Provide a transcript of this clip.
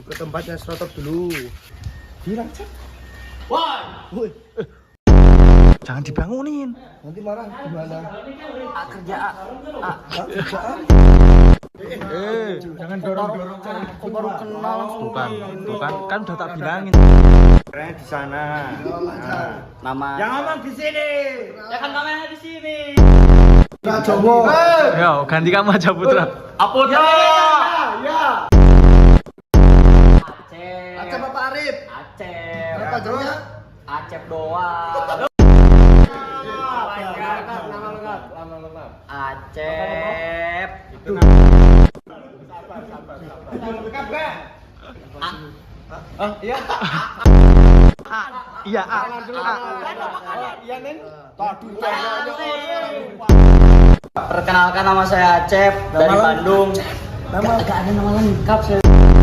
ke tempatnya Serotop dulu. Bilang cek. Woi. Jangan dibangunin. Nanti marah gimana? Kerja Kerjaan. Jangan dorong-dorong. aku baru kenal langsung. Bukan, kan udah tak bilangin. Keren di sana. Nama. Yang ngomong di sini. Ya kan kameranya di sini. Nah, Jowo. Yo, ganti kamu aja Putra. Apa Ya. Acep. Acep Bapak Arif. Acep. Apa terus? Acep doang. Nama lengkap. Acep. Lengkap gak? Iya, Iya, Nen. Perkenalkan nama saya Acep dari Bandung. Nama Gak ada nama lengkap saya.